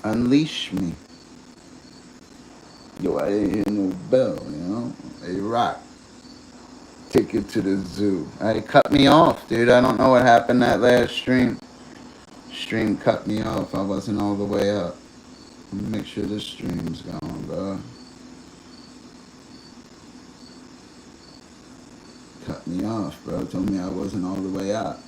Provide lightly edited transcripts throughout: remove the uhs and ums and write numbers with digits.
Unleash me. Yo, I didn't hear no bell, you know? Hey, Rock, take it to the zoo. It cut me off, dude. I don't know what happened that last stream. Stream cut me off. I wasn't all the way up. Let me make sure this stream's going, bro. Cut me off, bro. Told me I wasn't all the way up.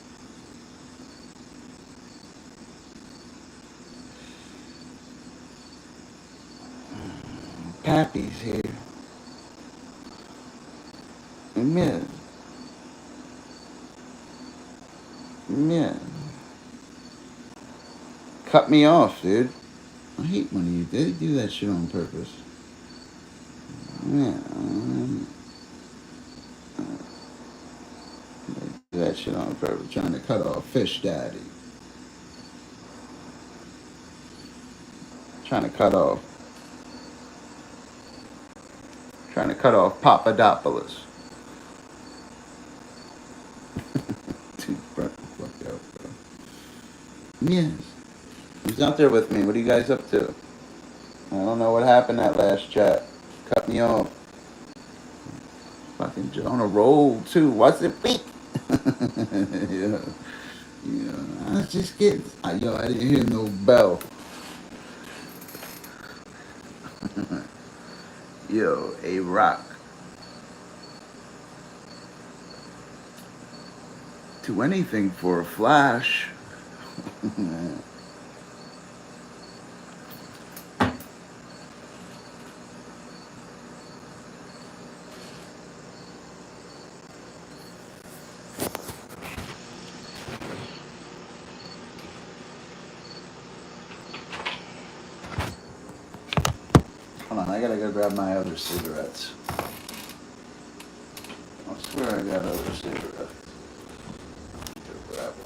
Pappy's here. Man. Man. Cut me off, dude. I hate when you do that shit on purpose. Man. Do that shit on purpose. Trying to cut off Fish Daddy. Trying to cut off Papadopoulos. Dude, fuck out, bro. Yes. Who's out there with me? What are you guys up to? I don't know what happened that last chat. Cut me off. Fucking on a roll too. What's it week? Yeah. I was just kidding. I didn't hear no bell. Yo, a Rock. Do anything for a flash. Hold on, I gotta go grab my other cigarettes. I swear I got other cigarettes. Go grab them.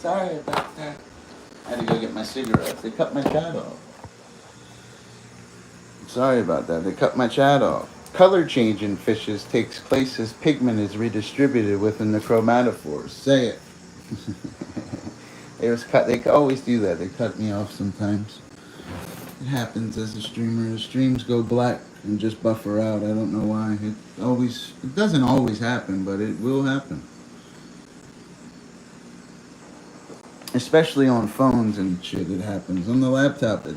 Sorry about that. I had to go get my cigarettes. They cut my chat off. Sorry about that. They cut my chat off. Color change in fishes takes place as pigment is redistributed within the chromatophores. Say it. They always do that. They cut me off sometimes. It happens as a streamer. The streams go black and just buffer out. I don't know why. It doesn't always happen, but it will happen. Especially on phones and shit, it happens. On the laptop, it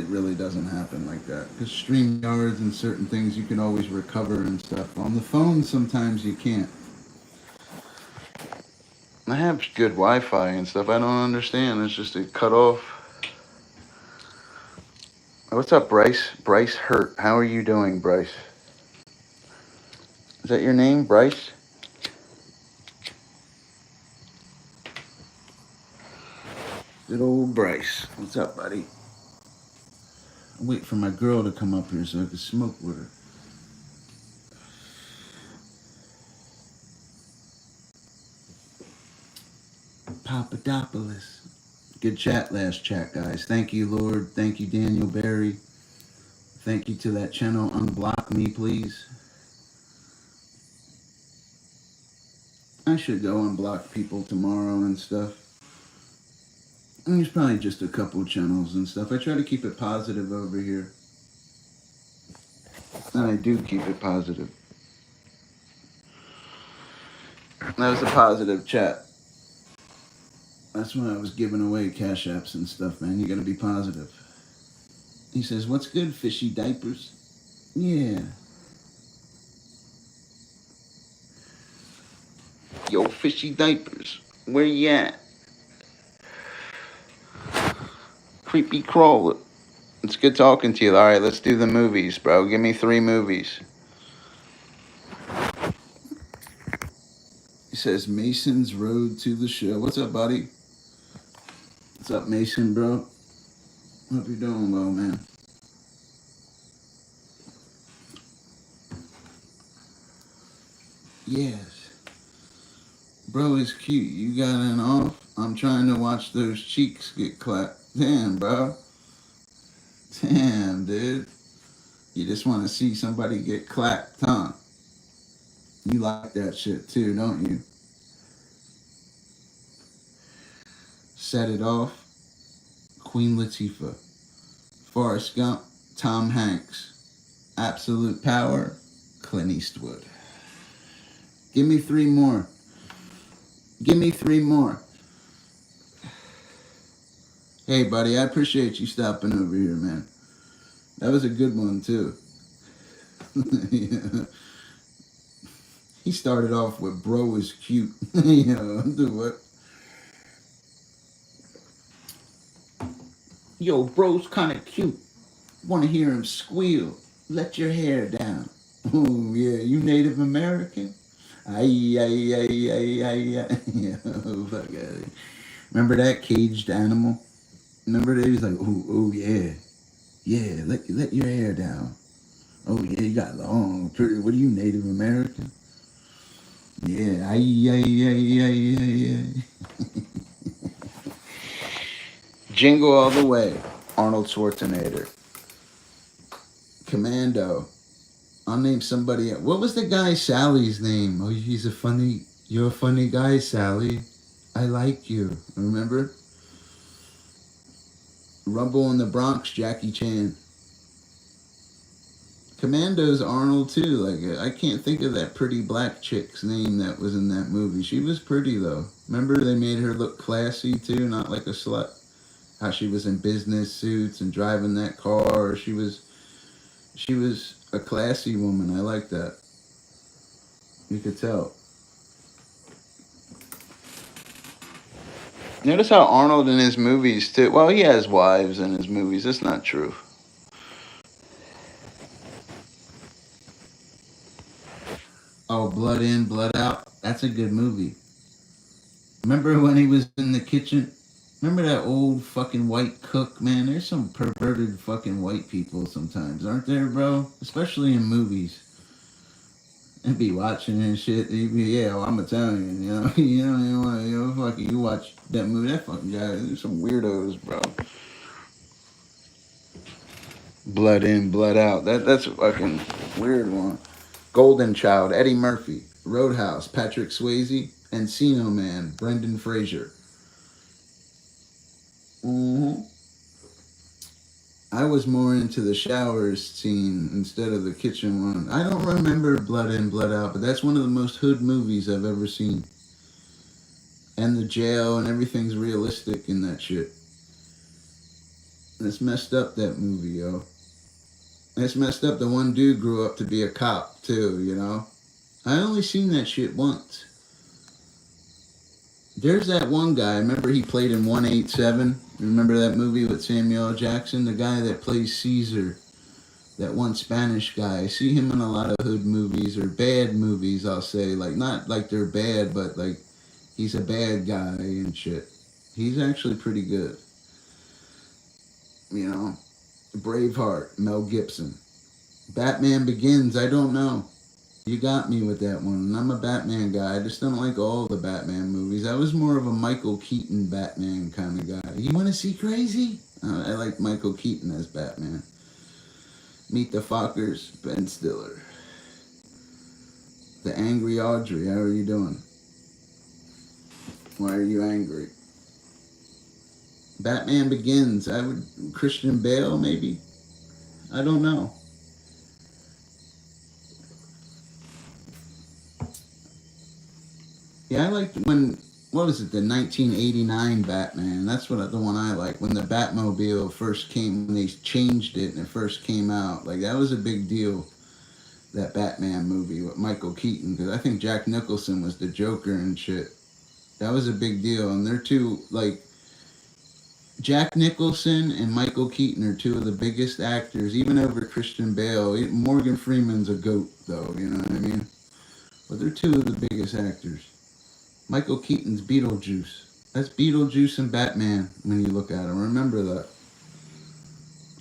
really doesn't happen like that. Because StreamYards and certain things you can always recover and stuff. On the phone, sometimes you can't. I have good Wi-Fi and stuff. I don't understand. It's just it cut off. What's up, Bryce? Bryce Hurt. How are you doing, Bryce? Is that your name, Bryce? Good old Bryce. What's up, buddy? I'm waiting for my girl to come up here so I can smoke with her. Papadopoulos. Good chat last chat, guys. Thank you, Lord. Thank you, Daniel Barry. Thank you to that channel. Unblock me, please. I should go unblock people tomorrow and stuff. And there's probably just a couple channels and stuff. I try to keep it positive over here. And I do keep it positive. That was a positive chat. That's when I was giving away cash apps and stuff, man. You gotta be positive. He says, what's good, fishy diapers? Yeah. Yo, fishy diapers. Where you at? Creepy crawler. It's good talking to you. All right, let's do the movies, bro. Give me 3 movies. He says, Mason's Road to the Show. What's up, buddy? What's up, Mason, bro? Hope you're doing well, man. Yes. Bro is cute. You got an off? I'm trying to watch those cheeks get clapped. Damn, bro. Damn, dude. You just want to see somebody get clapped, huh? You like that shit too, don't you? Set It Off. Queen Latifah. Forrest Gump. Tom Hanks. Absolute Power. Clint Eastwood. Give me 3 more. Give me 3 more. Hey, buddy, I appreciate you stopping over here, man. That was a good one, too. Yeah. He started off with bro is cute. You know, do what? Yo, bro's kind of cute. Want to hear him squeal. Let your hair down. Oh, yeah, you Native American? Ay, ay, ay, ay, ay, ay. Yeah, fuck out. Remember that caged animal? Remember that? He was like, oh, yeah. Yeah, let your hair down. Oh, yeah, you got long, pretty. What are you, Native American? Yeah, ay, ay, ay, ay, ay, ay. Jingle All the Way. Arnold Schwarzenegger. Commando. I'll name somebody. What was the guy Sally's name? Oh, you're a funny guy, Sally. I like you. Remember? Rumble in the Bronx, Jackie Chan. Commando's Arnold too. Like, I can't think of that pretty black chick's name that was in that movie. She was pretty though. Remember they made her look classy too, not like a slut. How she was in business suits and driving that car. She was a classy woman. I like that. You could tell. Notice how Arnold in his movies too. Well, he has wives in his movies. That's not true. Oh, Blood In, Blood Out. That's a good movie. Remember when he was in the kitchen? Remember that old fucking white cook, man? There's some perverted fucking white people sometimes, aren't there, bro? Especially in movies. And be watching and shit. You be, yeah, well, I'm Italian, you know? You watch that movie, that fucking guy. There's some weirdos, bro. Blood In, Blood Out. That's a fucking weird one. Golden Child, Eddie Murphy. Roadhouse, Patrick Swayze. Encino Man, Brendan Fraser. Mm-hmm. I was more into the showers scene instead of the kitchen one. I don't remember Blood In, Blood Out, but that's one of the most hood movies I've ever seen. and the jail and everything's realistic in that shit. And it's messed up, that movie, yo. And it's messed up. The one dude grew up to be a cop too, you know. I only seen that shit once. There's that one guy. Remember he played in 187. Remember that movie with Samuel L. Jackson, the guy that plays Caesar. That one Spanish guy. I see him in a lot of hood movies or bad movies, I'll say. Like, not like they're bad, but like he's a bad guy and shit. He's actually pretty good. You know? Braveheart, Mel Gibson. Batman Begins, I don't know. You got me with that one. I'm a Batman guy. I just don't like all the Batman movies. I was more of a Michael Keaton Batman kind of guy. You want to see crazy? I like Michael Keaton as Batman. Meet the Fockers, Ben Stiller. The Angry Audrey, how are you doing? Why are you angry? Batman Begins, Christian Bale maybe? I don't know. Yeah, I liked when, what was it, the 1989 Batman. That's the one I like. When the Batmobile first came, when they changed it and it first came out. Like, that was a big deal, that Batman movie with Michael Keaton. Because I think Jack Nicholson was the Joker and shit. That was a big deal. And they're two, like, Jack Nicholson and Michael Keaton are two of the biggest actors, even over Christian Bale. Morgan Freeman's a goat, though, you know what I mean? But they're two of the biggest actors. Michael Keaton's Beetlejuice. That's Beetlejuice and Batman when you look at him. Remember that.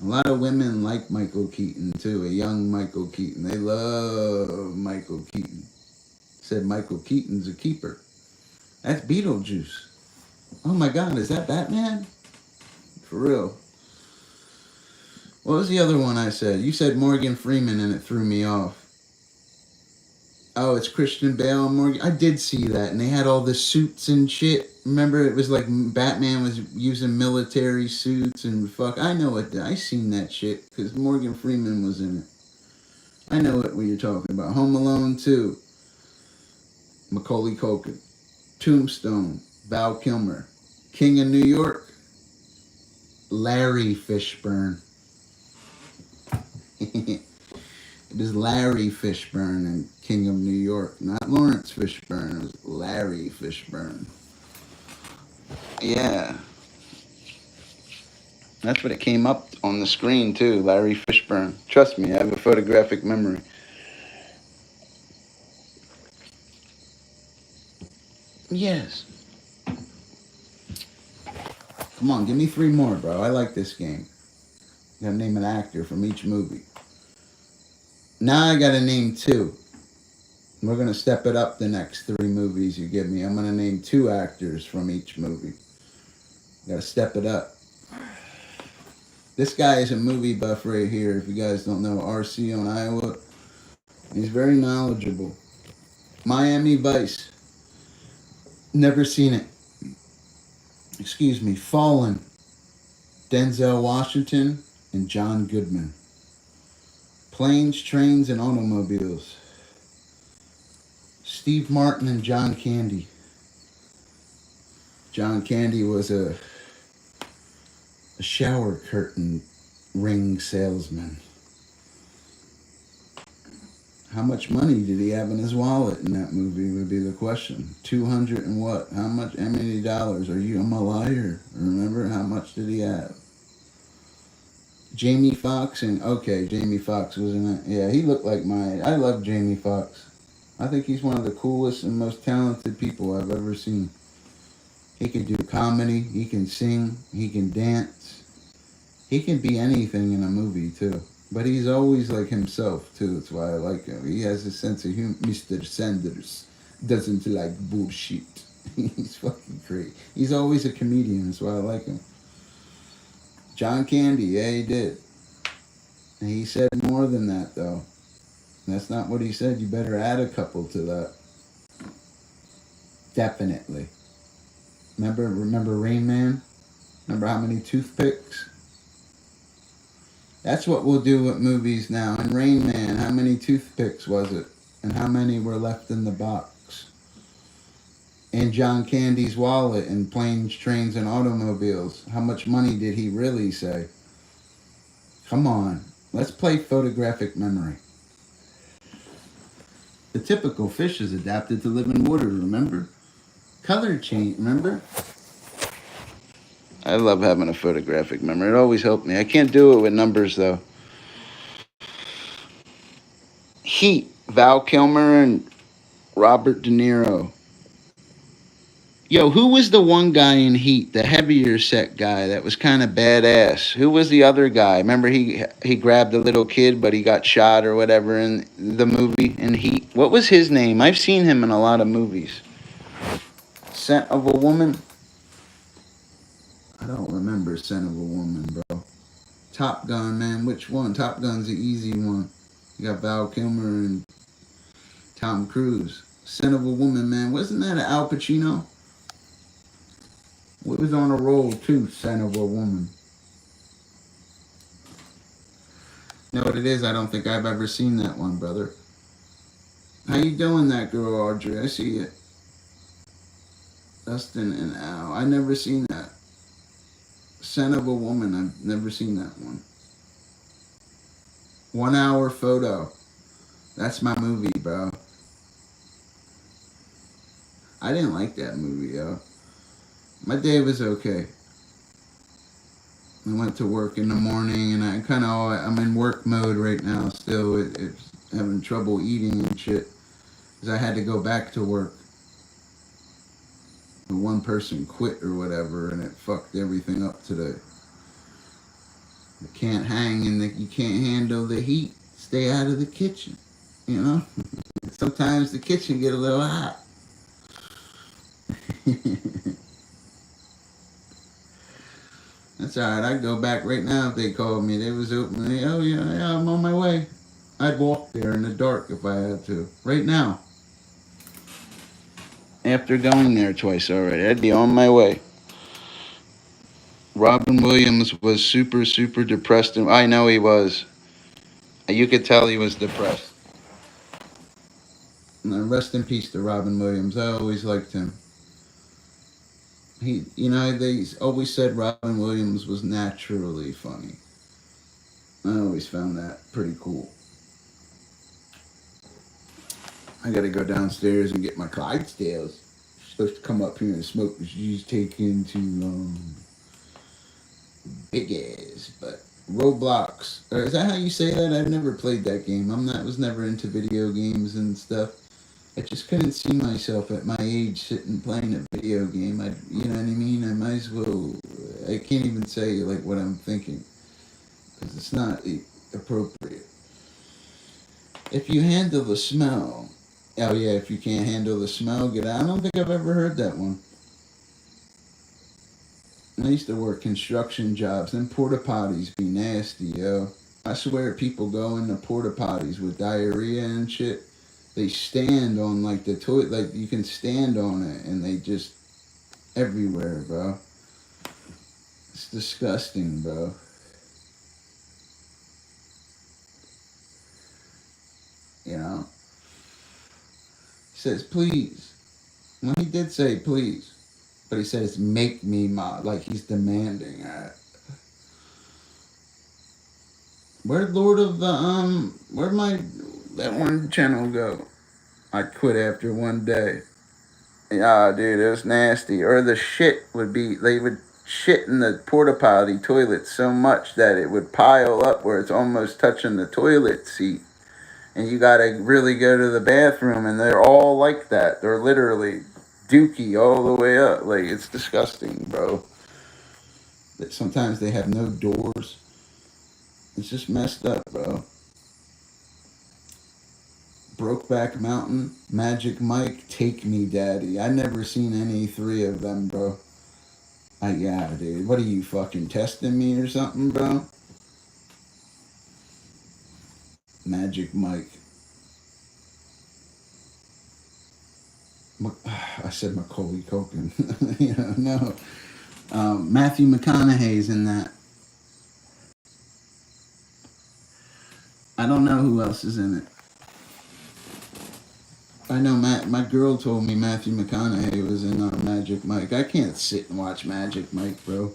A lot of women like Michael Keaton, too. A young Michael Keaton. They love Michael Keaton. Said Michael Keaton's a keeper. That's Beetlejuice. Oh my God, is that Batman? For real. What was the other one I said? You said Morgan Freeman and it threw me off. Oh, it's Christian Bale and Morgan. I did see that, and they had all the suits and shit. Remember, it was like Batman was using military suits and fuck. I know it. I seen that shit because Morgan Freeman was in it. I know what you're talking about. Home Alone 2. Macaulay Culkin. Tombstone. Val Kilmer. King of New York. Larry Fishburne. It is Larry Fishburne and King of New York, not Lawrence Fishburne. It was Larry Fishburne. Yeah. That's what it came up on the screen, too. Larry Fishburne. Trust me, I have a photographic memory. Yes. Come on, give me 3 more, bro. I like this game. You gotta name an actor from each movie. Now I gotta name 2. We're gonna step it up the next 3 movies you give me. I'm gonna name 2 actors from each movie. Gotta step it up. This guy is a movie buff right here. If you guys don't know, RC on Iowa. He's very knowledgeable. Miami Vice. Never seen it. Excuse me. Fallen. Denzel Washington and John Goodman. Planes, Trains, and Automobiles. Steve Martin and John Candy. John Candy was a shower curtain ring salesman. How much money did he have in his wallet in that movie would be the question. 200 and what? How many dollars? I'm a liar. Remember, how much did he have? Jamie Foxx Jamie Foxx was in it. Yeah, he looked like I love Jamie Foxx. I think he's one of the coolest and most talented people I've ever seen. He can do comedy, he can sing, he can dance. He can be anything in a movie, too. But he's always like himself, too. That's why I like him. He has a sense of humor. Mr. Sanders doesn't like bullshit. He's fucking great. He's always a comedian. That's why I like him. John Candy, yeah, he did. And he said more than that, though. That's not what he said. You better add a couple to that. Definitely. Remember Rain Man? Remember how many toothpicks? That's what we'll do with movies now. In Rain Man, how many toothpicks was it? And how many were left in the box? And John Candy's wallet and planes, trains, and automobiles. How much money did he really say? Come on. Let's play photographic memory. The typical fish is adapted to live in water, remember? Color change, remember? I love having a photographic memory. It always helped me. I can't do it with numbers, though. Heat. Val Kilmer and Robert De Niro. Yo, who was the one guy in Heat, the heavier set guy that was kind of badass? Who was the other guy? Remember he grabbed a little kid, but he got shot or whatever in the movie in Heat. What was his name? I've seen him in a lot of movies. Scent of a Woman. I don't remember Scent of a Woman, bro. Top Gun, man. Which one? Top Gun's the easy one. You got Val Kilmer and Tom Cruise. Scent of a Woman, man. Wasn't that an Al Pacino? It was on a roll too, Scent of a Woman. You know what it is? I don't think I've ever seen that one, brother. How you doing, that girl, Audrey? I see it. Dustin and Al. I never seen that. Scent of a Woman. I've never seen that one. 1 Hour Photo. That's my movie, bro. I didn't like that movie, yo. My day was okay. I went to work in the morning, and I'm in work mode right now still. It's having trouble eating and shit. Because I had to go back to work. The one person quit or whatever, and it fucked everything up today. You can't hang and you can't handle the heat. Stay out of the kitchen, you know? Sometimes the kitchen get a little hot. That's alright. I'd go back right now if they called me. They was open. Oh, yeah, I'm on my way. I'd walk there in the dark if I had to. Right now. After going there twice already, I'd be on my way. Robin Williams was super, super depressed. And I know he was. You could tell he was depressed. And rest in peace to Robin Williams. I always liked him. They always said Robin Williams was naturally funny. I always found that pretty cool. I gotta go downstairs and get my Clydesdales. She's supposed to come up here and smoke, but she's taking too long. Big ass, but Roblox. Or is that how you say that? I've never played that game. Was never into video games and stuff. I just couldn't see myself at my age sitting playing a video game. You know what I mean? I might as well. I can't even say like what I'm thinking because it's not appropriate. If you handle the smell, oh yeah. If you can't handle the smell, get out. I don't think I've ever heard that one. I used to work construction jobs. Them porta potties be nasty, yo. I swear people go into porta potties with diarrhea and shit. They stand on like the toilet, like you can stand on it, and they just everywhere, bro. It's disgusting, bro. You know. He says please. Well, he did say please, but he says make me ma, like he's demanding it. Where'd Lord of the where'd my that one channel go? I quit after one day. Yeah, dude, it was nasty. Or the shit would be, they would shit in the porta potty toilet so much that it would pile up where it's almost touching the toilet seat. And you gotta really go to the bathroom, and they're all like that. They're literally dookie all the way up. Like, it's disgusting, bro. Sometimes they have no doors. It's just messed up, bro. Brokeback Mountain, Magic Mike, Take Me Daddy. I never seen any three of them, bro. Yeah, dude. What are you fucking testing me or something, bro? Magic Mike. I said Macaulay Culkin. No. Matthew McConaughey's in that. I don't know who else is in it. I know my girl told me Matthew McConaughey was in Magic Mike. I can't sit and watch Magic Mike, bro.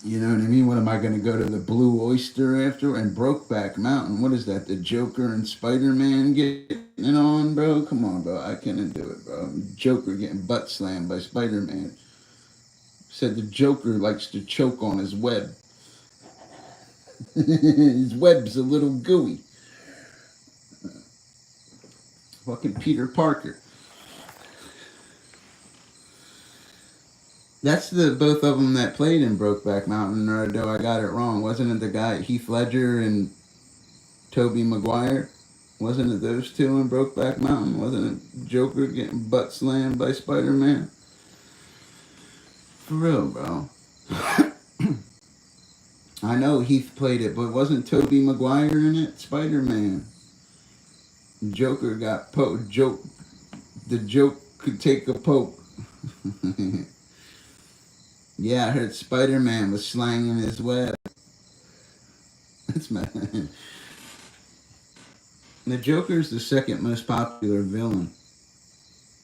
You know what I mean? What am I going to go to the Blue Oyster after? And Brokeback Mountain. What is that? The Joker and Spider-Man getting it on, bro? Come on, bro. I can't do it, bro. Joker getting butt slammed by Spider-Man. Said the Joker likes to choke on his web. His web's a little gooey. Fucking Peter Parker. That's the both of them that played in Brokeback Mountain, or do I got it wrong? Wasn't it the guy Heath Ledger and Tobey Maguire? Wasn't it those two in Brokeback Mountain? Wasn't it Joker getting butt slammed by Spider-Man? For real, bro. I know Heath played it, but wasn't Tobey Maguire in it? Spider-Man. Joker got poked. The joke could take a poke. Yeah, I heard Spider-Man was slanging his web. That's my... The Joker's the second most popular villain.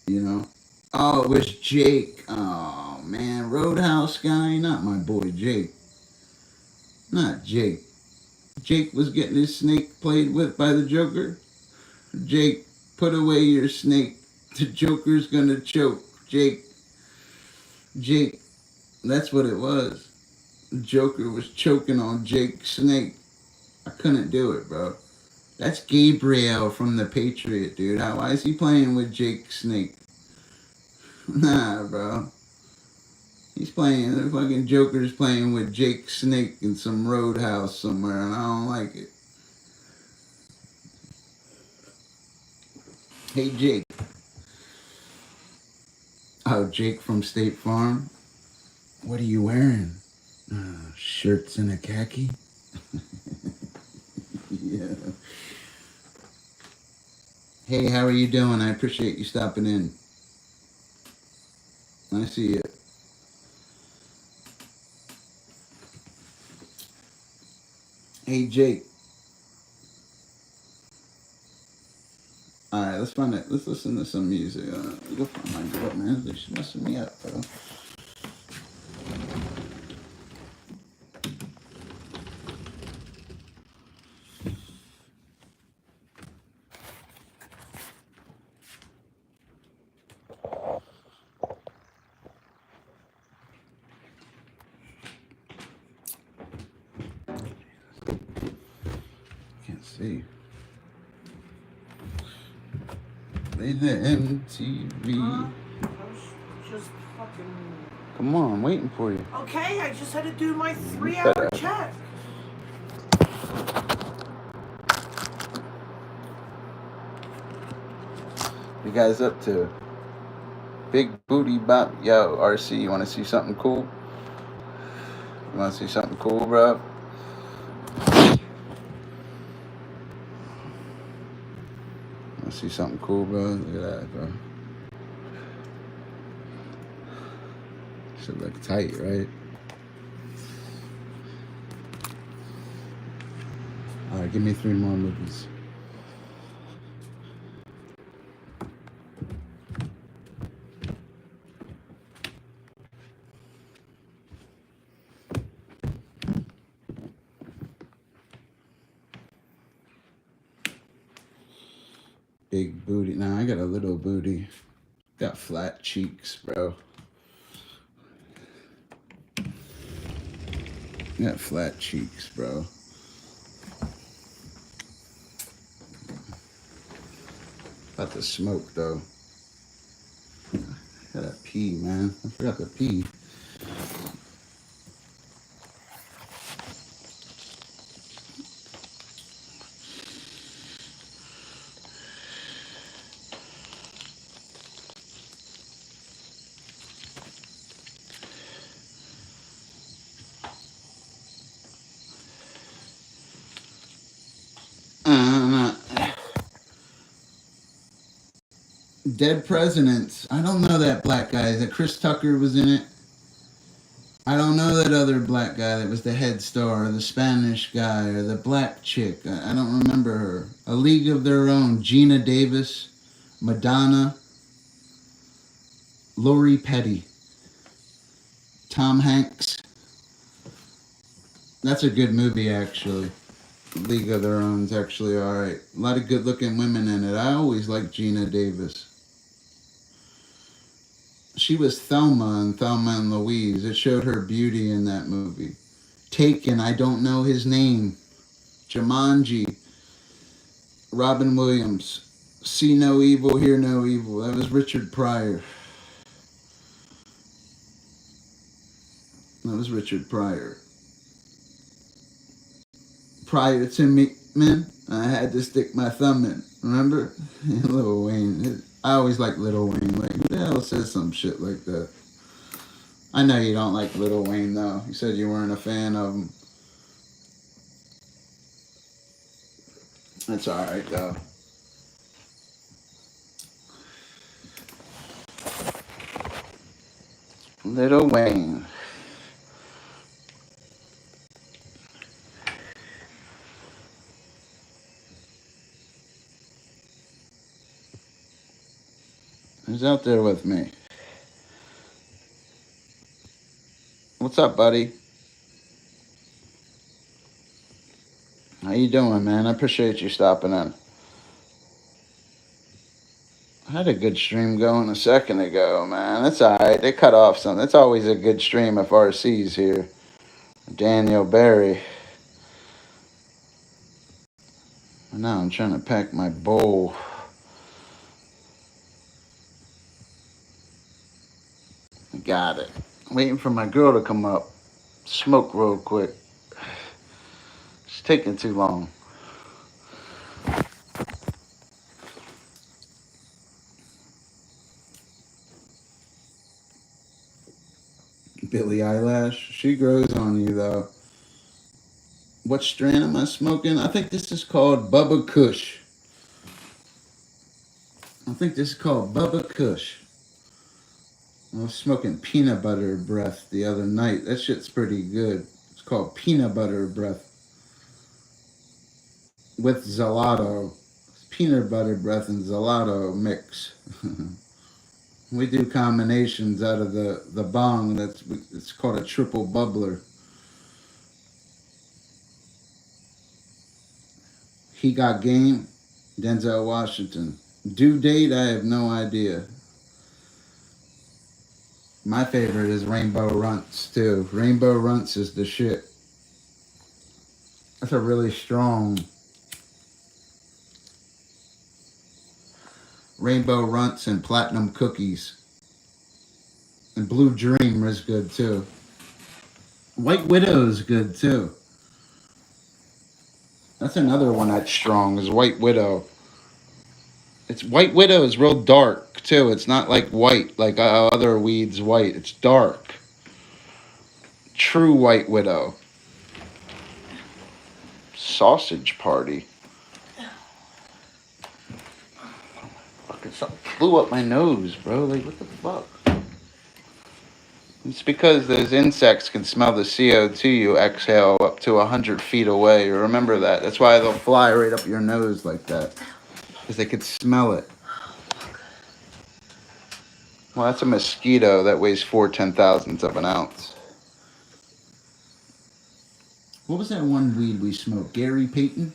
You know? Oh, it was Jake. Oh, man. Roadhouse guy? Not my boy Jake. Not Jake. Jake was getting his snake played with by the Joker. Jake, put away your snake. The Joker's gonna choke. Jake. That's what it was. The Joker was choking on Jake's snake. I couldn't do it, bro. That's Gabriel from The Patriot, dude. Why is he playing with Jake's snake? Nah, bro. He's playing, the fucking Joker's playing with Jake's snake in some roadhouse somewhere, and I don't like it. Hey, Jake. Oh, Jake from State Farm? What are you wearing? Shirts and a khaki? Yeah. Hey, how are you doing? I appreciate you stopping in. I see it. Hey, Jake. Alright, let's find it. Let's listen to some music. Go find my girl, man. She's messing me up, bro. Can't see. Play the MTV. I was just fucking... Come on, I'm waiting for you. Okay, I just had to do my 3-hour check. You guys up to? Big booty bop. Yo, RC, you want to see something cool? You want to see something cool, bro? Want to see something cool, bro? Look at that, bro. Should look tight, right? Alright, give me 3 more movies. Big booty. Nah, I got a little booty. Got flat cheeks, bro. Got flat cheeks, bro. About to smoke, though. I gotta pee, man. I forgot to pee. Dead Presidents. I don't know that black guy. That Chris Tucker was in it. I don't know that other black guy that was the head star, or the Spanish guy, or the black chick. I don't remember her. A League of Their Own. Gina Davis, Madonna, Lori Petty, Tom Hanks. That's a good movie, actually. League of Their Own's actually alright. A lot of good looking women in it. I always liked Gina Davis. She was Thelma in Thelma and Louise. It showed her beauty in that movie. Taken, I don't know his name. Jumanji, Robin Williams. See No Evil, Hear No Evil. That was Richard Pryor. That was Richard Pryor. Prior to me, man, I had to stick my thumb in. Remember? Lil Wayne. I always like Lil Wayne. Like, who the hell says some shit like that? I know you don't like Lil Wayne, though. You said you weren't a fan of him. That's alright, though. Lil Wayne. Who's out there with me? What's up, buddy? How you doing, man? I appreciate you stopping in. I had a good stream going a second ago, man. That's alright. They cut off something. It's always a good stream if RC's here. Daniel Barry. Now I'm trying to pack my bowl. Got it. Waiting for my girl to come up. Smoke real quick. It's taking too long. Billie Eyelash. She grows on you, though. What strand am I smoking? I think this is called Bubba Kush. I think this is called Bubba Kush. I was smoking peanut butter breath the other night. That shit's pretty good. It's called peanut butter breath with Zelato. It's peanut butter breath and Zelato mix. We do combinations out of the bong. It's called a triple bubbler. He Got Game, Denzel Washington. Due date, I have no idea. My favorite is Rainbow Runts, too. Rainbow Runts is the shit. That's a really strong... Rainbow Runts and Platinum Cookies. And Blue Dream is good, too. White Widow is good, too. That's another one that's strong, is White Widow. White Widow is real dark, too. It's not like white, like other weeds white. It's dark. True White Widow. Sausage Party. Fucking something flew up my nose, bro. Like, what the fuck? It's because those insects can smell the CO2 you exhale up to 100 feet away. Remember that. That's why they'll fly right up your nose like that. Because they could smell it. Well, that's a mosquito that weighs 4/10,000ths of an ounce. What was that one weed we smoked? Gary Payton?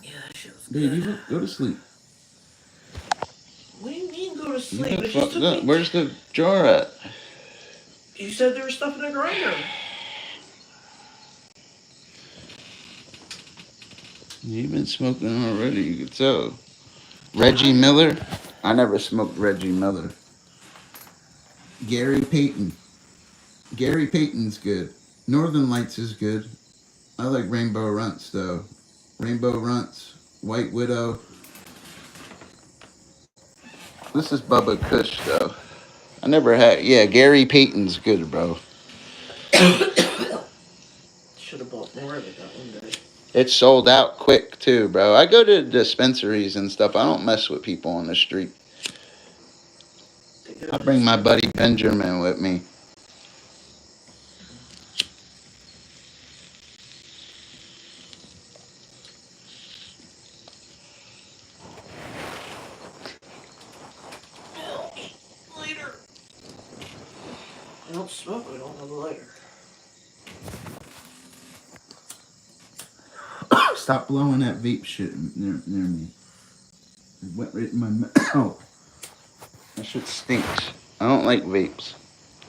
Yeah, that shit was good. Dude, go to sleep. What do you mean go to sleep? It just took me... Where's the jar at? You said there was stuff in the grinder. You've been smoking already, you could tell. Reggie Miller? I never smoked Reggie Miller. Gary Payton. Gary Payton's good. Northern Lights is good. I like Rainbow Runts, though. Rainbow Runts, White Widow. This is Bubba Kush, though. I never had... Yeah, Gary Payton's good, bro. Should have bought more of it that one day. It's sold out quick, too, bro. I go to dispensaries and stuff. I don't mess with people on the street. I bring my buddy Benjamin with me. Oh, we don't have a lighter. Stop blowing that vape shit near me. It went right in my mouth. That shit stinks. I don't like vapes.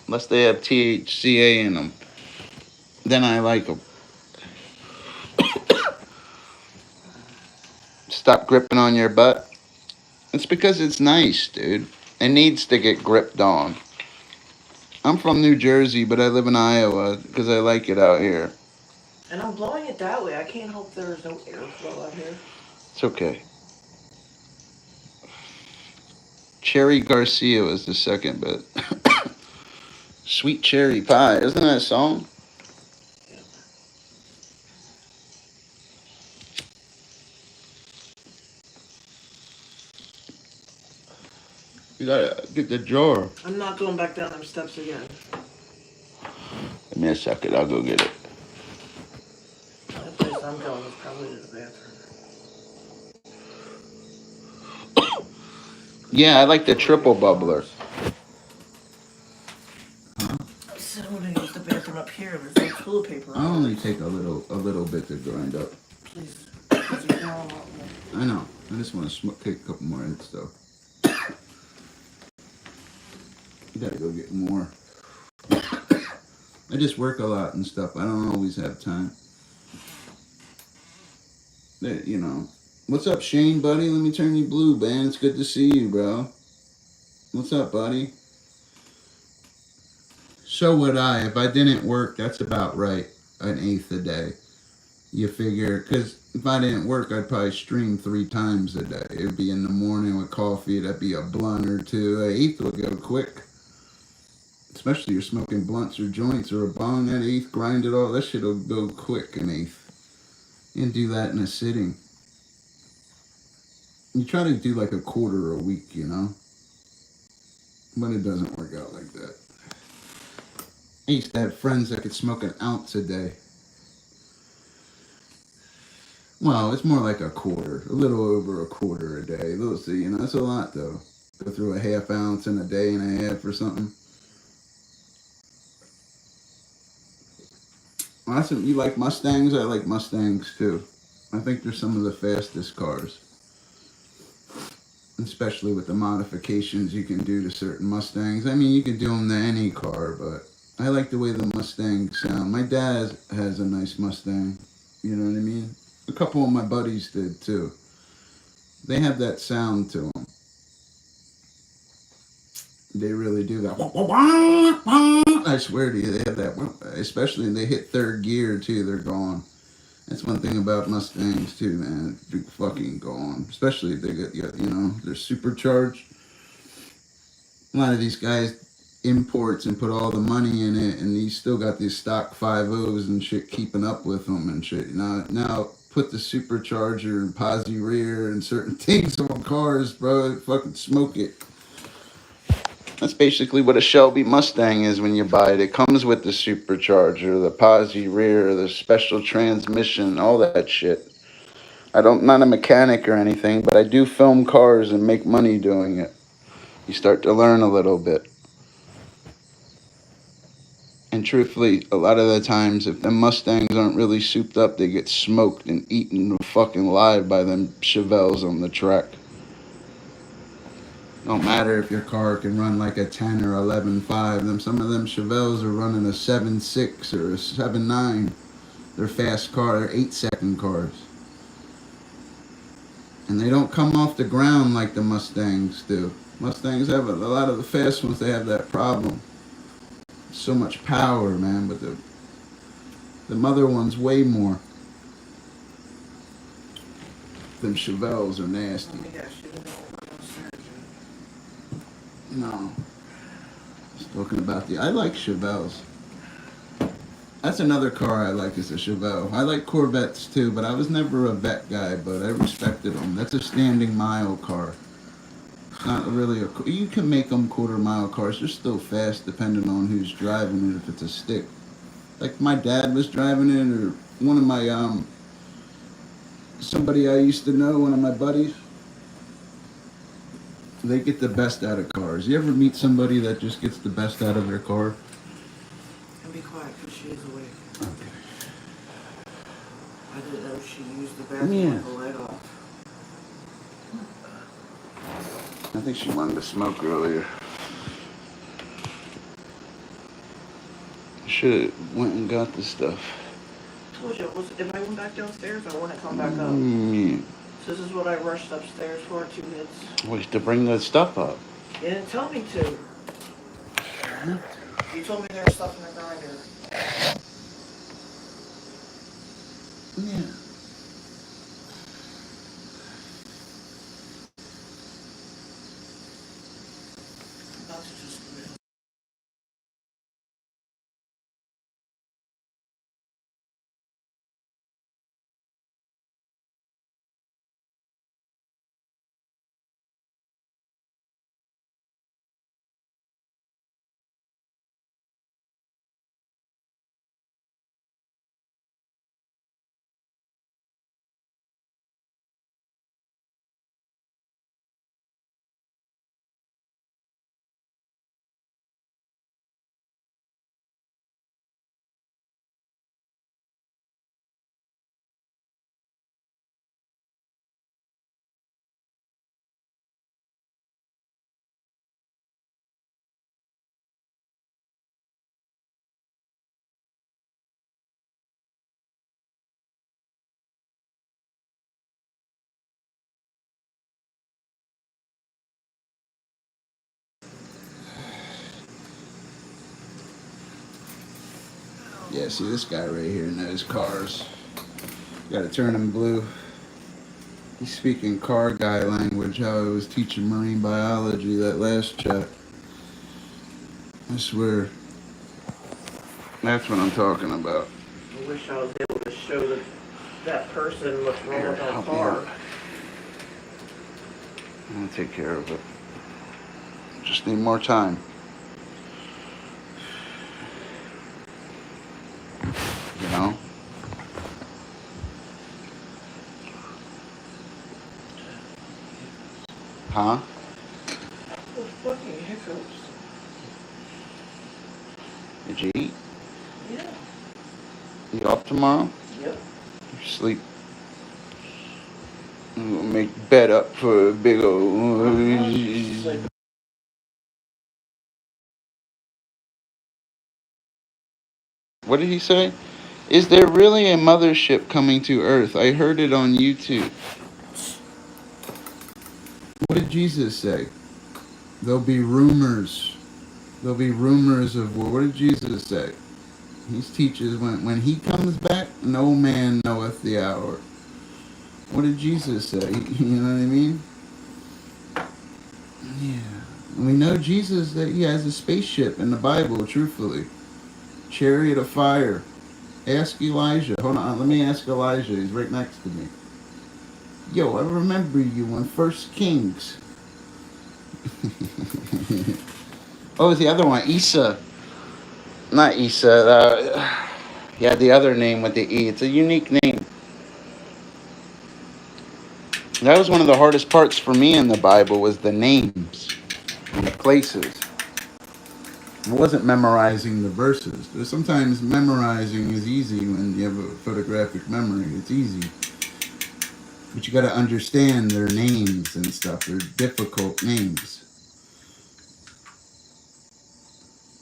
Unless they have THCA in them. Then I like them. Stop gripping on your butt. It's because it's nice, dude. It needs to get gripped on. I'm from New Jersey, but I live in Iowa because I like it out here. And I'm blowing it that way. I can't help there's no airflow out here. It's okay. Cherry Garcia was the second, but Sweet Cherry Pie. Isn't that a song? You gotta get the drawer. I'm not going back down them steps again. Give me a second. I'll go get it. The only place I'm going is probably to the bathroom. Yeah, I like the triple bubbler. I said I'm gonna use the bathroom up here. There's no toilet paper. I only take a little bit to grind up. Please. Please, you know, I know. I just want to take a couple more hits though. You gotta go get more. I just work a lot and stuff. I don't always have time. You know. What's up, Shane, buddy? Let me turn you blue, man. It's good to see you, bro. What's up, buddy? So would I. If I didn't work, that's about right. An eighth a day. You figure, because if I didn't work, I'd probably stream 3 times a day. It'd be in the morning with coffee. That'd be a blunt or two. An eighth would go quick. Especially you're smoking blunts or joints or a bong. That eighth, grind it all. That shit will go quick, an eighth. You can do that in a sitting. You try to do like a quarter a week, you know? But it doesn't work out like that. I used to have friends that could smoke an ounce a day. Well, it's more like a quarter. A little over a quarter a day. You know, that's a lot though. Go through a half ounce in a day and a half or something. Awesome. You like Mustangs? I like Mustangs too. I think they're some of the fastest cars. Especially with the modifications you can do to certain Mustangs. I mean, you can do them to any car, but I like the way the Mustangs sound. My dad has a nice Mustang. You know what I mean? A couple of my buddies did too. They have that sound to them. They really do that. I swear to you, they have that. Especially when they hit third gear too, they're gone. That's one thing about Mustangs too, man. They're fucking gone. Especially if they get, you know, they're supercharged. A lot of these guys imports and put all the money in it, and he's still got these stock 5.0s and shit keeping up with them and shit. Now put the supercharger and posi rear and certain things on cars, bro. Fucking smoke it. That's basically what a Shelby Mustang is when you buy it. It comes with the supercharger, the posi rear, the special transmission, all that shit. I'm not a mechanic or anything, but I do film cars and make money doing it. You start to learn a little bit. And truthfully, a lot of the times, if them Mustangs aren't really souped up, they get smoked and eaten fucking live by them Chevelles on the track. Don't matter if your car can run like a 10 or 11.5. Some of them Chevelles are running a 7.6 or a 7.9. They're fast cars. They're 8-second cars. And they don't come off the ground like the Mustangs do. Mustangs have a lot of the fast ones. They have that problem. So much power, man. But the mother one's way more. Them Chevelles are nasty. No. Just talking about I like Chevelles. That's another car I like is a Chevelle. I like Corvettes too, but I was never a vet guy, but I respected them. That's a standing mile car. Not really you can make them quarter-mile cars. They're still fast depending on who's driving it, if it's a stick. Like my dad was driving it, or one of my, somebody I used to know, one of my buddies. They get the best out of cars. You ever meet somebody that just gets the best out of their car? Be quiet because she is awake. Okay. I didn't know she used the bathroom Yeah. with the light off. I think she wanted to smoke earlier. Should have went and got the stuff. I told you, if I went back downstairs, I wouldn't come back up. Yeah. So this is what I rushed upstairs for, 2 hits. Well, to bring the stuff up. You didn't tell me to. You told me there was stuff in the grinder. Yeah. I'm about to just put it. Yeah, see this guy right here knows cars. Gotta turn him blue. He's speaking car guy language, how I was teaching marine biology that last chat. I swear. That's what I'm talking about. I wish I was able to show that person what's wrong with our Help me car. out. I'm gonna take care of it. Just need more time. You know? Huh? Those fucking hiccups. Did you eat? Yeah. You off tomorrow? Yep. You sleep. I'm gonna make bed up for a big old. Sleep. What did he say? Is there really a mothership coming to Earth? I heard it on YouTube. What did Jesus say? There'll be rumors. There'll be rumors of war. What did Jesus say? He teaches when he comes back, no man knoweth the hour. What did Jesus say? You know what I mean? Yeah. And we know Jesus that he has a spaceship in the Bible, truthfully. Chariot of fire. Ask Elijah. Hold on, let me ask Elijah. He's right next to me. Yo, I remember you in First Kings. Oh, it's the other one, Isa. Not Isa. Yeah, the other name with the E. It's a unique name. That was one of the hardest parts for me in the Bible was the names and the places. It wasn't memorizing the verses. But sometimes memorizing is easy when you have a photographic memory. It's easy. But you got to understand their names and stuff. They're difficult names.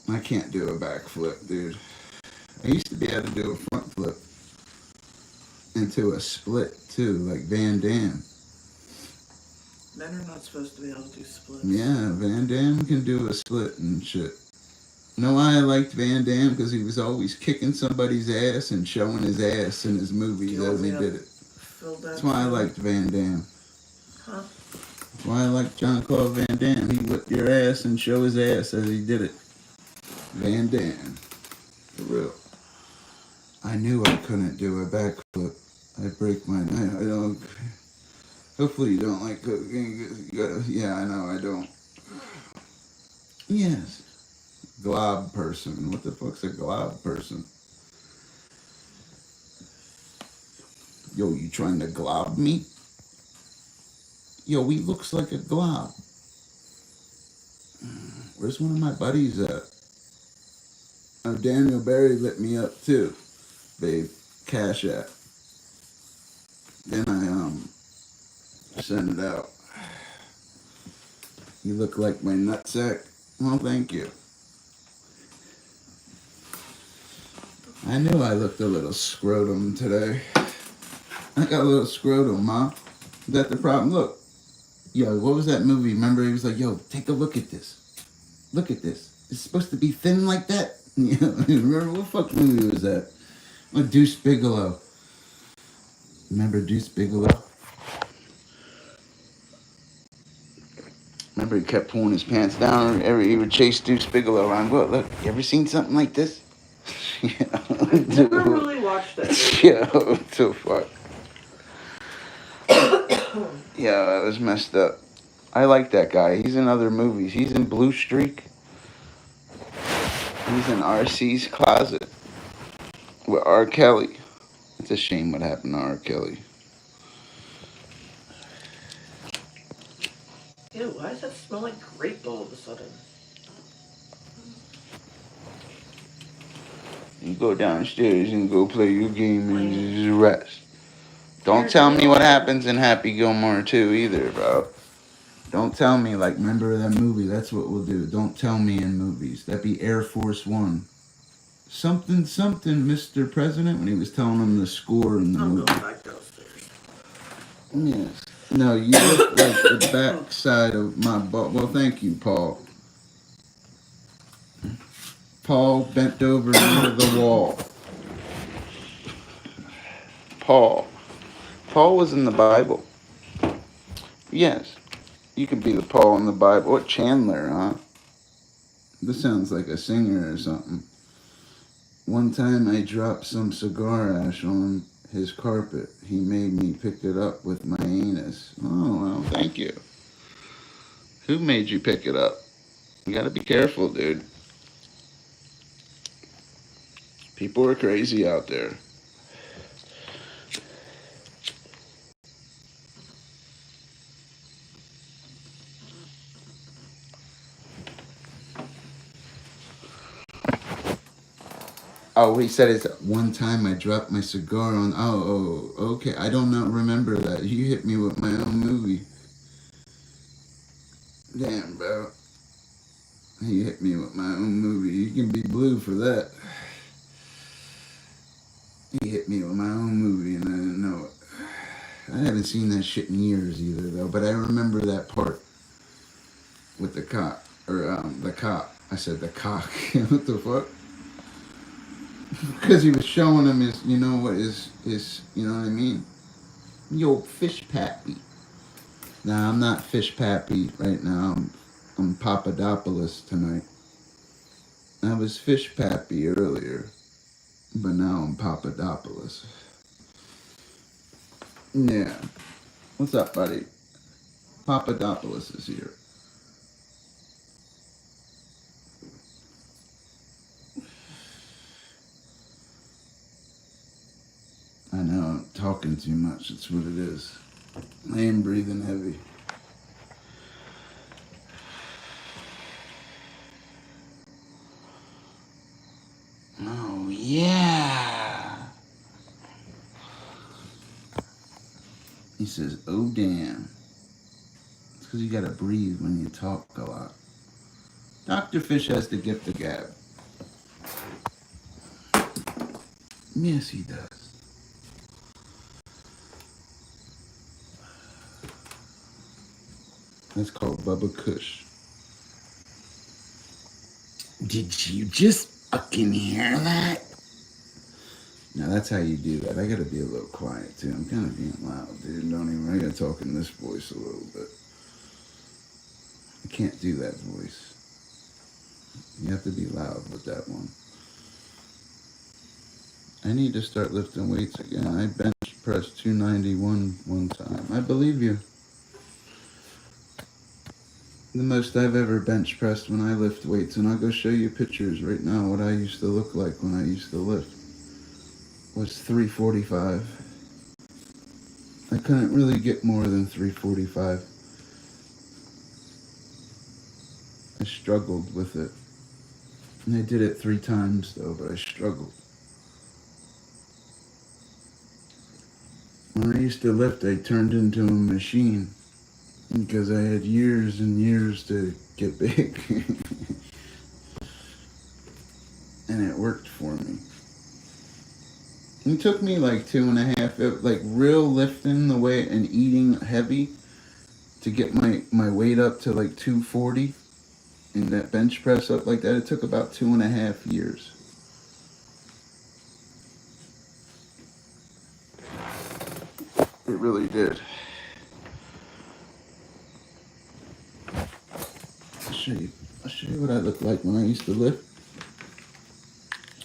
I can't do a backflip, dude. I used to be able to do a front flip into a split, too, like Van Damme. Men are not supposed to be able to do splits. Yeah, Van Damme can do a split and shit. You know why I liked Van Damme? Because he was always kicking somebody's ass and showing his ass in his movies as he did it. That's why I liked Van Damme. Huh? That's why I liked Jean-Claude Van Damme. He whipped your ass and show his ass as he did it. Van Damme. For real. I knew I couldn't do a backflip. I break my... I don't... Hopefully you don't like cooking. Yeah, I know, I don't. Yes. Glob person. What the fuck's a glob person? Yo, you trying to glob me? Yo, he looks like a glob. Where's one of my buddies at? Oh, Daniel Berry lit me up too, babe. Cash App. Then I send it out. You look like my nutsack. Well, thank you. I knew I looked a little scrotum today. I got a little scrotum, Ma. Is that the problem? Look. Yo, what was that movie? Remember, he was like, yo, take a look at this. Look at this. It's supposed to be thin like that? Remember, what fuck movie was that? Like Deuce Bigelow. Remember Deuce Bigelow? Remember, he kept pulling his pants down. He would chase Deuce Bigelow around. Look, you ever seen something like this? I've never really watched that movie. Yeah, what the fuck? Yeah, that was messed up. I like that guy. He's in other movies. He's in Blue Streak. He's in R.C.'s Closet with R. Kelly. It's a shame what happened to R. Kelly. Ew, why does that smell like grape all of a sudden? You go downstairs and go play your game and just rest. Don't tell me what happens in Happy Gilmore 2 either, bro. Don't tell me, like, remember that movie? That's what we'll do. Don't tell me in movies. That'd be Air Force One. Something, Mr. President, when he was telling him the score in the movie. I'm going back downstairs. Yes. No, you look like the backside of my butt. Well, thank you, Paul. Paul bent over near the wall. Paul. Paul was in the Bible. Yes. You could be the Paul in the Bible. Or Chandler, huh? This sounds like a singer or something. One time I dropped some cigar ash on his carpet. He made me pick it up with my anus. Oh, well, thank you. Who made you pick it up? You gotta be careful, dude. People are crazy out there. Oh, he said it's one time I dropped my cigar on. Oh, okay. I don't remember that. You hit me with my own movie. Damn, bro. He hit me with my own movie. You can be blue for that. He hit me with my own movie and I didn't know it. I haven't seen that shit in years either, though. But I remember that part with the cop. Or, the cop. I said the cock. What the fuck? Because he was showing him his, you know what, his, you know what I mean? Yo, fish pappy. Nah, I'm not fish pappy right now. I'm Papadopoulos tonight. I was fish pappy earlier, but now I'm Papadopoulos. Yeah. What's up, buddy? Papadopoulos is here. I know, I'm talking too much. That's what it is. I am breathing heavy. Oh, yeah. He says, oh, damn. It's because you got to breathe when you talk a lot. Dr. Fish has the gift of gab. Yes, he does. That's called Bubba Kush. Did you just fucking hear that? Now that's how you do that. I gotta be a little quiet too. I'm kind of being loud, dude. I gotta talk in this voice a little bit. I can't do that voice. You have to be loud with that one. I need to start lifting weights again. I bench pressed 291 one time. I believe you. The most I've ever bench pressed when I lift weights, and I'll go show you pictures right now what I used to look like when I used to lift, was 345. I couldn't really get more than 345. I struggled with it. And I did it 3 times though, but I struggled. When I used to lift, I turned into a machine because I had years and years to get big. And it worked for me. It took me like 2.5, like real lifting the weight and eating heavy to get my weight up to like 240 and that bench press up like that. It took about 2.5 years. It really did. I'll show you. I'll show you what I looked like when I used to lift.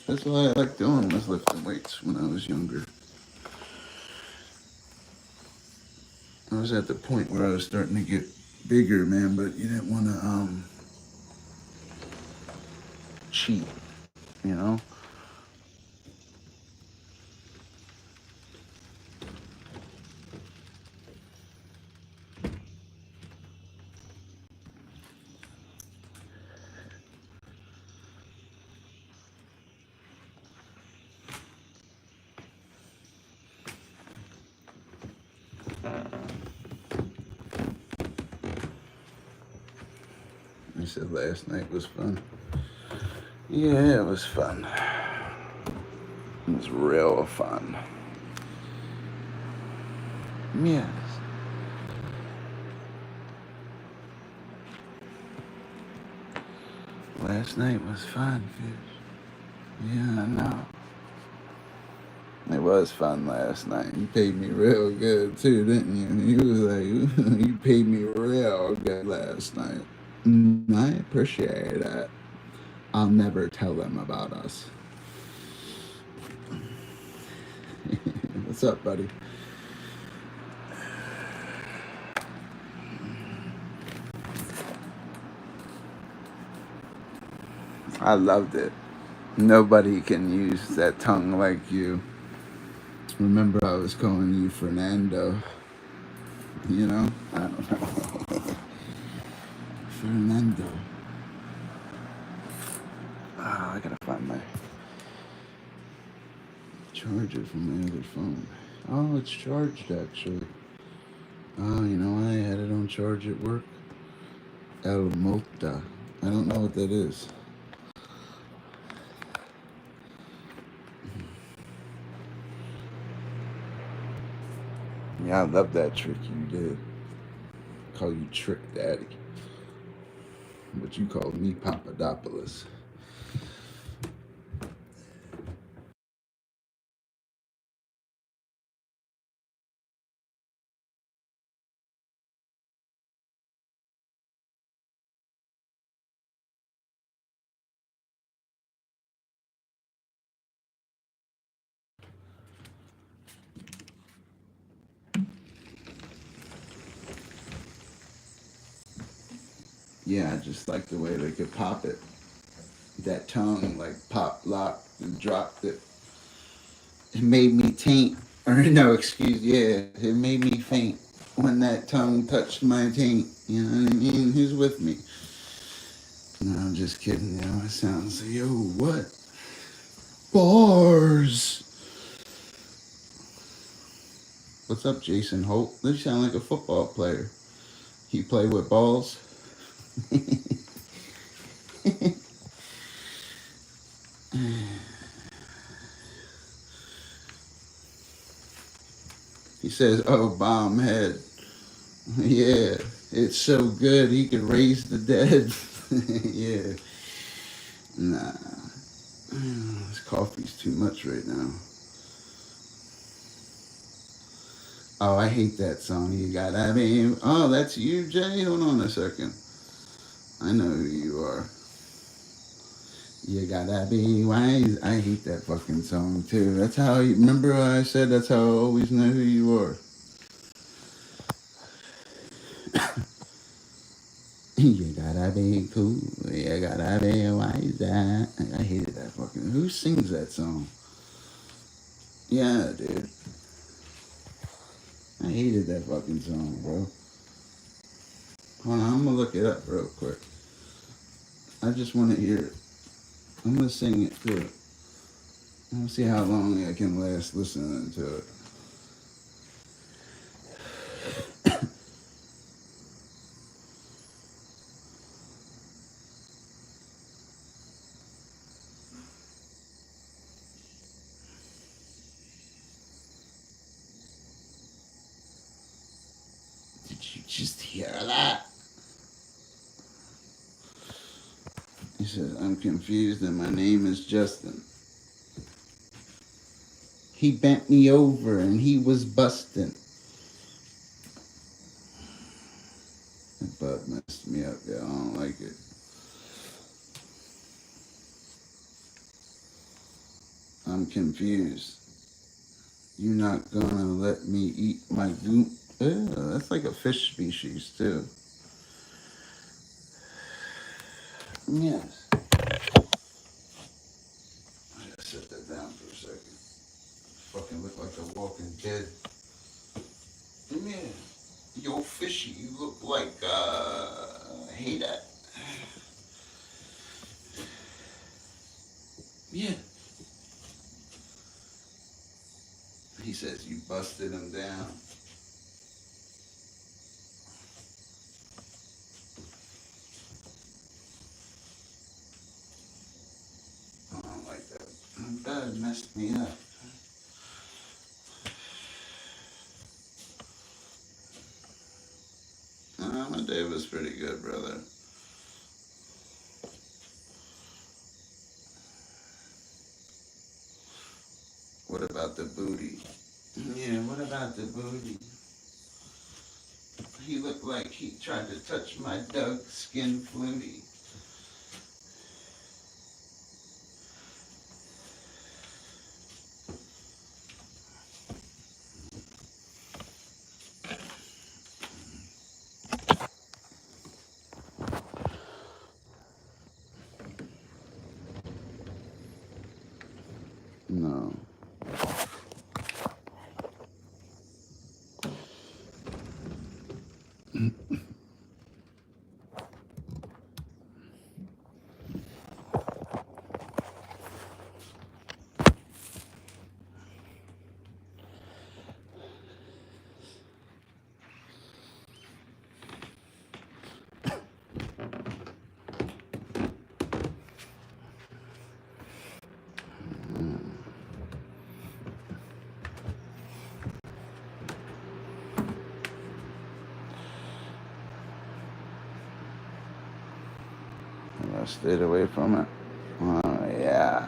That's what I liked doing, was lifting weights when I was younger. I was at the point where I was starting to get bigger, man, but you didn't want to cheat, you know? I said last night was fun. Yeah, it was fun. It was real fun. Yes. Last night was fun, fish. Yeah, I know. It was fun last night. You paid me real good too, didn't you? You was like, you paid me real good last night. I appreciate that. I'll never tell them about us. What's up, buddy? I loved it. Nobody can use that tongue like you. Remember, I was calling you Fernando. You know? I don't know. Fernando. Oh, I gotta find my charger from my other phone. Oh, it's charged actually. Oh, you know why I had it on charge at work? El Mota. I don't know what that is. Yeah, I love that trick you did. Call you Trick Daddy. But you called me Papadopoulos. Yeah, I just like the way they could pop it. That tongue, like pop, lock, and dropped it. It made me taint. Or no, excuse, yeah, it made me faint when that tongue touched my taint. You know what I mean? Who's with me? No, I'm just kidding. You know, it sounds like, yo, what? Bars. What's up, Jason Holt? You sound like a football player. You play with balls? He says, oh, bomb head. Yeah, it's so good he could raise the dead. Yeah. Nah. This coffee's too much right now. Oh, I hate that song. You gotta be. Oh, that's you, Jay? Hold on a second. I know who you are. You gotta be wise. I hate that fucking song too. That's how you remember I said that's how I always know who you are. You gotta be cool. You gotta be wise. I hated that fucking. Who sings that song? Yeah, dude. I hated that fucking song, bro. Hold on, I'm gonna look it up real quick. I just want to hear it. I'm gonna sing it through. I'm gonna see how long I can last listening to it. Did you just hear that? He says, I'm confused and my name is Justin. He bent me over and he was busting. That bug messed me up, yeah, I don't like it. I'm confused. You're not gonna let me eat my goop. Ew, that's like a fish species too. Yes. I gotta set that down for a second. Fucking look like a Walking Dead. Yeah. Yo, fishy, you look like, I hate that. Yeah. He says you busted him down. I don't like that. That messed me up. My day was pretty good, brother. What about the booty? Yeah, what about the booty? He looked like he tried to touch my Doug skin flutie. No. I stayed away from it. Oh, yeah.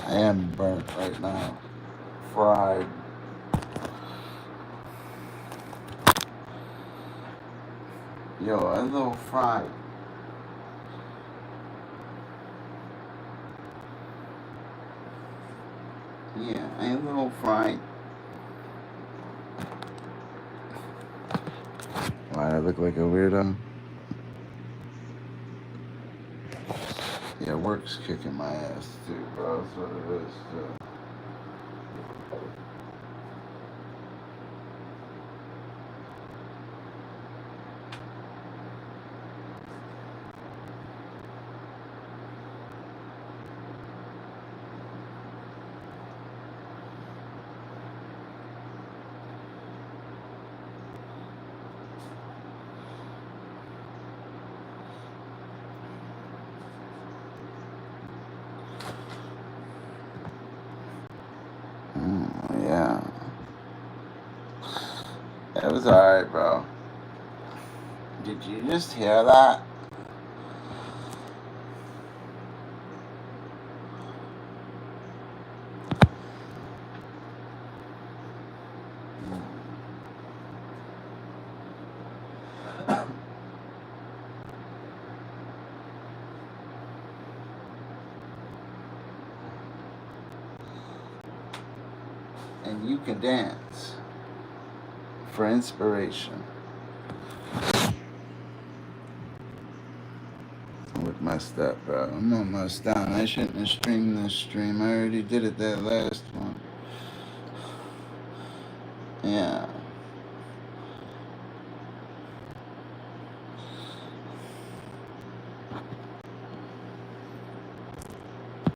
I am burnt right now. Fried. Yo, a little fried. Yeah, I am a little fried. Why, I look like a weirdo? Yeah, work's kicking my ass too, bro. That's what it is, too. Yeah. It was alright, bro. Did you just hear that? And you can dance for inspiration. With my step, bro. I'm almost done. I shouldn't have streamed this stream. I already did it that last one. Yeah.